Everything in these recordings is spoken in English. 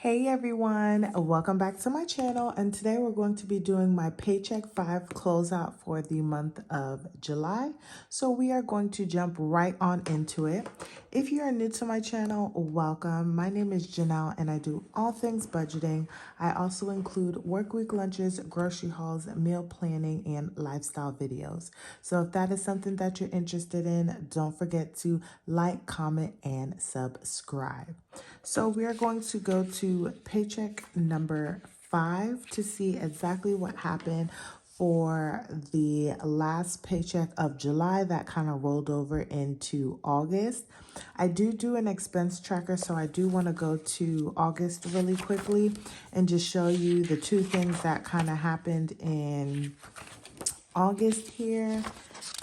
Hey everyone, welcome back to my channel, and today we're going to be doing my Paycheck 5 closeout for the month of July. So we are going to jump right on into it. If you are new to my channel, welcome. My name is Janelle and I do all things budgeting. I also include work week lunches, grocery hauls, meal planning, and lifestyle videos. So if that is something that you're interested in, don't forget to like, comment, and subscribe. So we are going to go to paycheck number 5 to see exactly what happened for the last paycheck of July that kind of rolled over into August. I do an expense tracker, so I do want to go to August really quickly and just show you the two things that kind of happened in August here.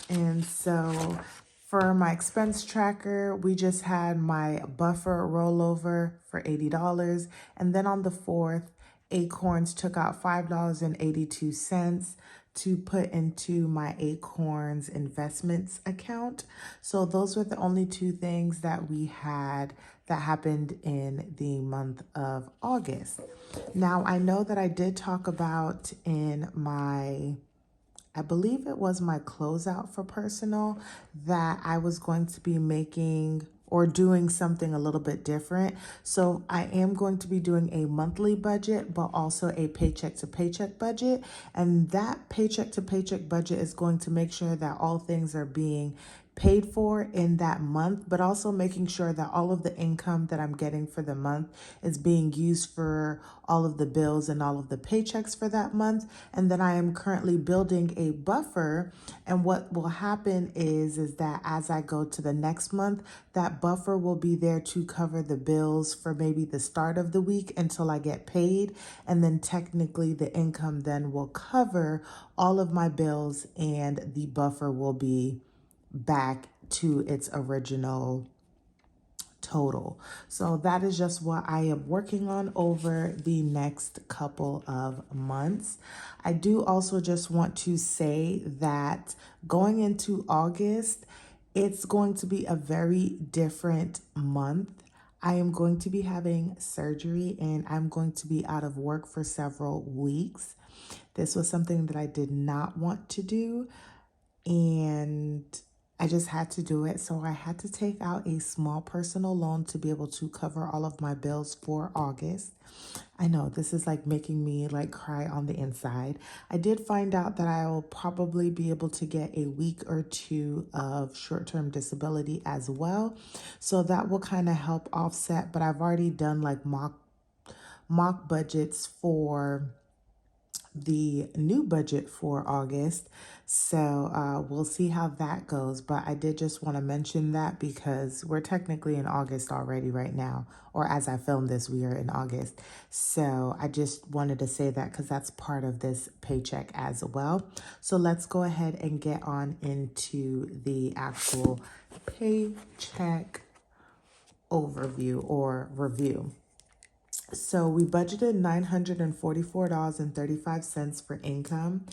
And so for my expense tracker, we just had my buffer rollover for $80. And then on the 4th, Acorns took out $5.82 to put into my Acorns investments account. So those were the only two things that we had that happened in the month of August. Now, I know that I did talk about in I believe it was my closeout for personal, that I was going to be making or doing something a little bit different. So I am going to be doing a monthly budget, but also a paycheck to paycheck budget. And that paycheck to paycheck budget is going to make sure that all things are being paid for in that month, but also making sure that all of the income that I'm getting for the month is being used for all of the bills and all of the paychecks for that month. And then I am currently building a buffer. And what will happen is that as I go to the next month, that buffer will be there to cover the bills for maybe the start of the week until I get paid. And then technically the income then will cover all of my bills and the buffer will be back to its original total. So that is just what I am working on over the next couple of months. I do also just want to say that going into August, it's going to be a very different month. I am going to be having surgery and I'm going to be out of work for several weeks. This was something that I did not want to do, and I just had to do it. So I had to take out a small personal loan to be able to cover all of my bills for August. I know this is like making me like cry on the inside. I did find out that I will probably be able to get a week or two of short-term disability as well. So that will kind of help offset, but I've already done like mock budgets for the new budget for August. So we'll see how that goes. But I did just want to mention that because we're technically in August already right now, or as I film this, we are in August. So I just wanted to say that because that's part of this paycheck as well. So let's go ahead and get on into the actual paycheck overview or review. So we budgeted $944.35 for income.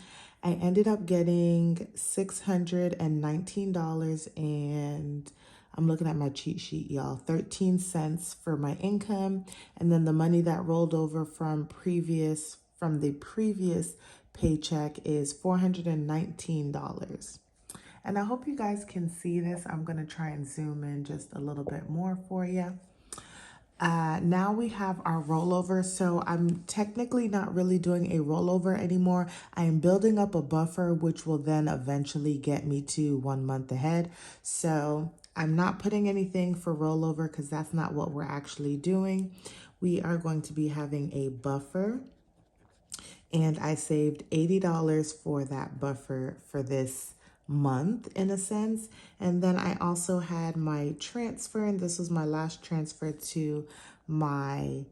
I ended up getting $619 and I'm looking at my cheat sheet, y'all. 13 cents for my income. And then the money that rolled over from the previous paycheck is $419. And I hope you guys can see this. I'm going to try and zoom in just a little bit more for you. Now we have our rollover. So I'm technically not really doing a rollover anymore. I am building up a buffer, which will then eventually get me to 1 month ahead. So I'm not putting anything for rollover because that's not what we're actually doing. We are going to be having a buffer, and I saved $80 for that buffer for this month in a sense. And then I also had my transfer, and this was my last transfer to my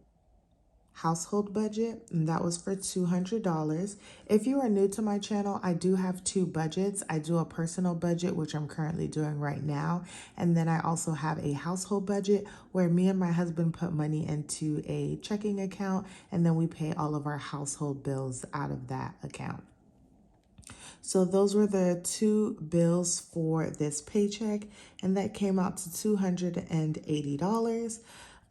household budget, and that was for $200. If you are new to my channel, I do have two budgets. I do a personal budget, which I'm currently doing right now, and then I also have a household budget where me and my husband put money into a checking account, and then we pay all of our household bills out of that account. So those were the two bills for this paycheck, and that came out to $280.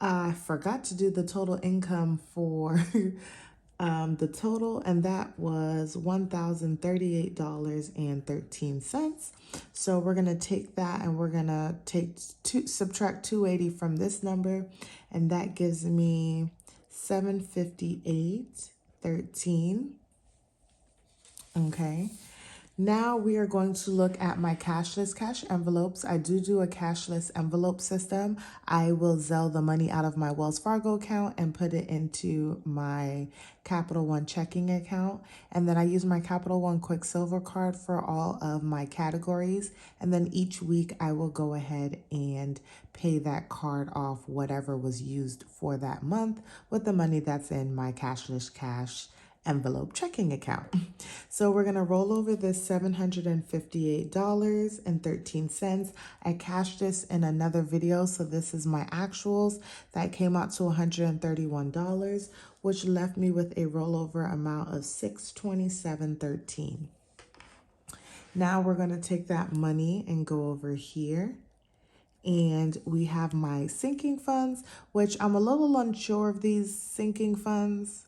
I forgot to do the total income for the total, and that was $1,038.13. So we're gonna take that and we're gonna subtract 280 from this number, and that gives me 758.13. Okay. Now we are going to look at my cashless cash envelopes. I do a cashless envelope system. I will Zelle the money out of my Wells Fargo account and put it into my Capital One checking account. And then I use my Capital One Quicksilver card for all of my categories. And then each week I will go ahead and pay that card off whatever was used for that month with the money that's in my cashless cash envelope checking account. So we're going to roll over this $758.13. I cashed this in another video, so this is my actuals. That came out to $131, which left me with a rollover amount of $627.13. Now we're going to take that money and go over here. And we have my sinking funds, which I'm a little unsure of these sinking funds.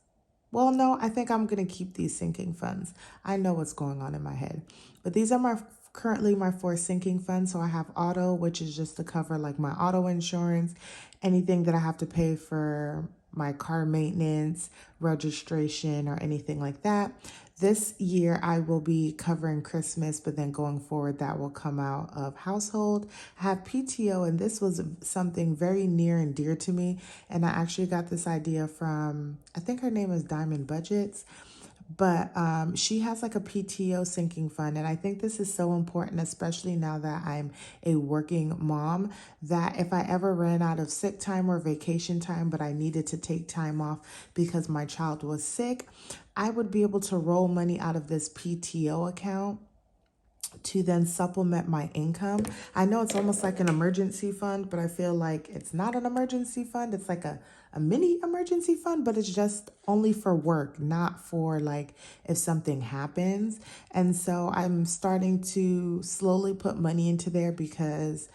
Well, no, I think I'm going to keep these sinking funds. I know what's going on in my head. But these are currently my 4 sinking funds. So I have auto, which is just to cover like my auto insurance, anything that I have to pay for my car maintenance, registration, or anything like that. This year I will be covering Christmas, but then going forward that will come out of household. I have PTO, and this was something very near and dear to me. And I actually got this idea from, I think her name is Diamond Budgets. But she has like a PTO sinking fund. And I think this is so important, especially now that I'm a working mom, that if I ever ran out of sick time or vacation time, but I needed to take time off because my child was sick, I would be able to roll money out of this PTO account to then supplement my income. I know it's almost like an emergency fund, but I feel like it's not an emergency fund. It's like a mini emergency fund, but it's just only for work, not for like if something happens. And so I'm starting to slowly put money into there because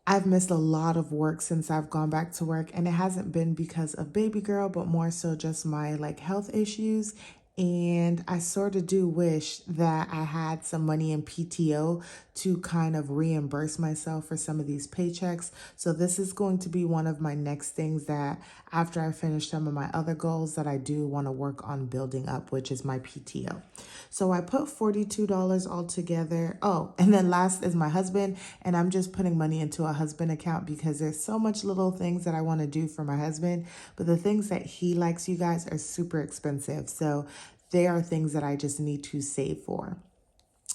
I've missed a lot of work since I've gone back to work, and it hasn't been because of baby girl, but more so just my like health issues. And I sort of do wish that I had some money in PTO to kind of reimburse myself for some of these paychecks. So this is going to be one of my next things that after I finish some of my other goals that I do want to work on building up, which is my PTO. So I put $42 all together. Oh, and then last is my husband, and I'm just putting money into a husband account because there's so much little things that I want to do for my husband, but the things that he likes, you guys, are super expensive. So they are things that I just need to save for.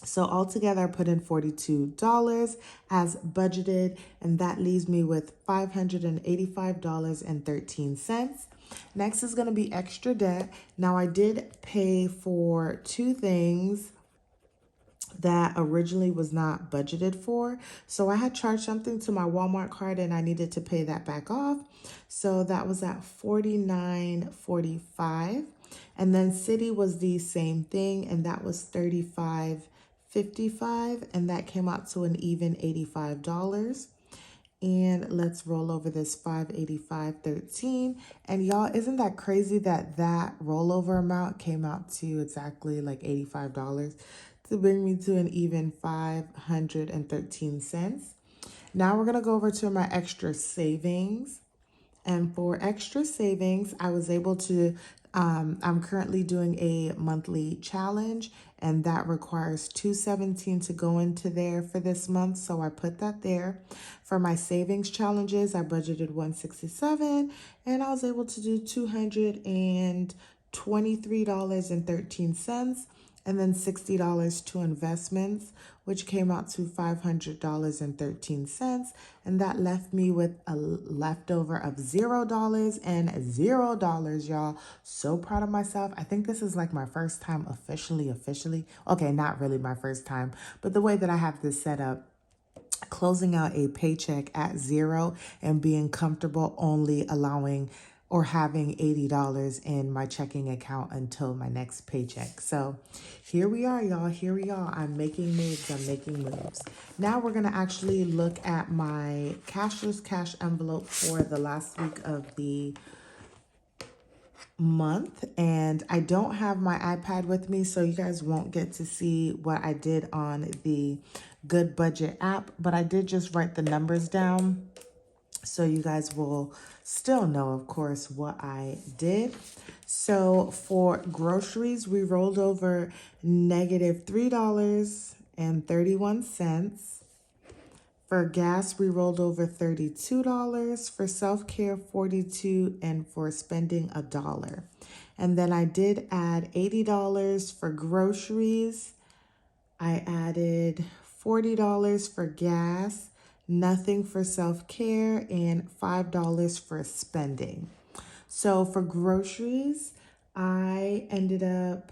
So altogether, I put in $42 as budgeted, and that leaves me with $585.13. Next is going to be extra debt. Now, I did pay for 2 things that originally was not budgeted for. So I had charged something to my Walmart card and I needed to pay that back off. So that was at $49.45. And then City was the same thing, and that was $35.55, and that came out to an even $85. And let's roll over this $585.13. And y'all, isn't that crazy that that rollover amount came out to exactly like $85 to bring me to an even 513 cents. Now we're going to go over to my extra savings. And for extra savings, I was able to, I'm currently doing a monthly challenge, and that requires $217 to go into there for this month. So I put that there. For my savings challenges, I budgeted $167, and I was able to do $223.13. And then $60 to investments, which came out to $500.13. And that left me with a leftover of $0 and $0, y'all. So proud of myself. I think this is like my first time officially. Okay, not really my first time, but the way that I have this set up, closing out a paycheck at 0 and being comfortable only allowing or having $80 in my checking account until my next paycheck. So here we are, y'all. Here we are. I'm making moves. I'm making moves. Now we're going to actually look at my cashless cash envelope for the last week of the month, and I don't have my iPad with me, so you guys won't get to see what I did on the Good Budget app, but I did just write the numbers down so you guys will still know, of course, what I did. So for groceries, we rolled over negative $3.31. For gas, we rolled over $32. For self-care, $42, and for spending $1. And then I did add $80 for groceries. I added $40 for gas, nothing for self-care, and $5 for spending. So for groceries, I ended up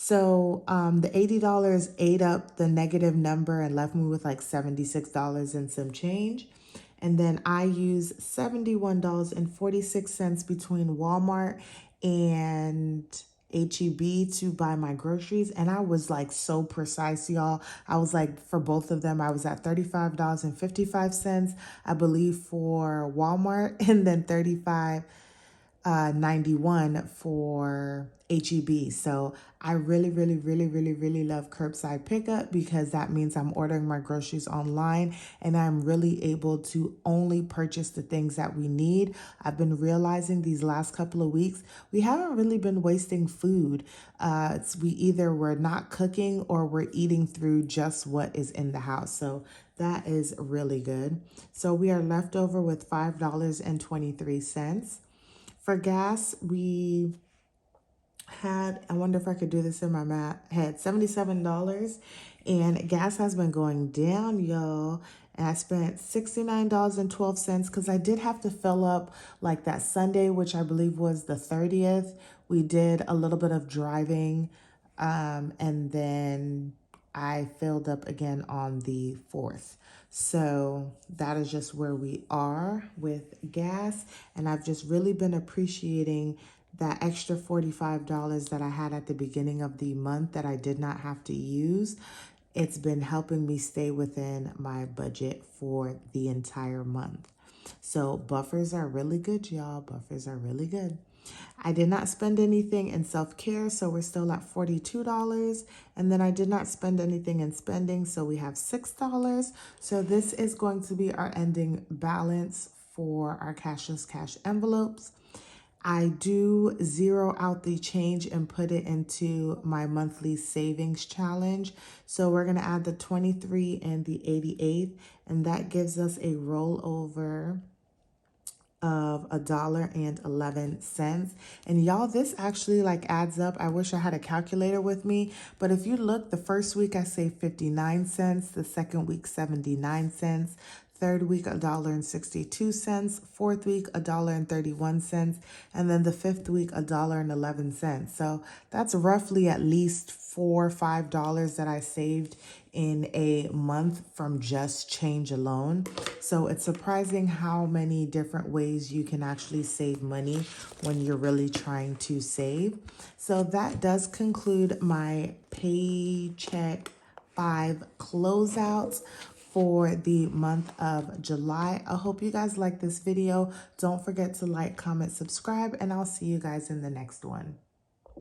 the $80 ate up the negative number and left me with like $76 and some change. And then I use $71.46 between Walmart and HEB to buy my groceries. And I was like so precise, y'all. I was like, for both of them, I was at $35.55, I believe, for Walmart, and then $35.91 for HEB. So I really love curbside pickup because that means I'm ordering my groceries online and I'm really able to only purchase the things that we need. I've been realizing these last couple of weeks, we haven't really been wasting food. We either we're not cooking or we're eating through just what is in the house. So that is really good. So we are left over with $5.23. For gas, we had, I wonder if I could do this in my head, $77. And gas has been going down, y'all. And I spent $69.12 because I did have to fill up like that Sunday, which I believe was the 30th. We did a little bit of driving, and then I filled up again on the 4th. So that is just where we are with gas. And I've just really been appreciating that extra $45 that I had at the beginning of the month that I did not have to use. It's been helping me stay within my budget for the entire month. So buffers are really good, y'all. Buffers are really good. I did not spend anything in self-care, so we're still at $42. And then I did not spend anything in spending, so we have $6. So this is going to be our ending balance for our cashless cash envelopes. I do zero out the change and put it into my monthly savings challenge. So we're going to add the 23 and the 88, and that gives us a rollover of $1.11. And y'all, this actually like adds up. I wish I had a calculator with me, but if you look, the first week I saved 59 cents, the second week 79 cents, third week $1.62, fourth week $1.31, and then the fifth week $1.11. So that's roughly at least $4 or $5 that I saved in a month from just change alone. So it's surprising how many different ways you can actually save money when you're really trying to save. So that does conclude my Paycheck 5 closeouts for the month of July. I hope you guys like this video. Don't forget to like, comment, subscribe, and I'll see you guys in the next one.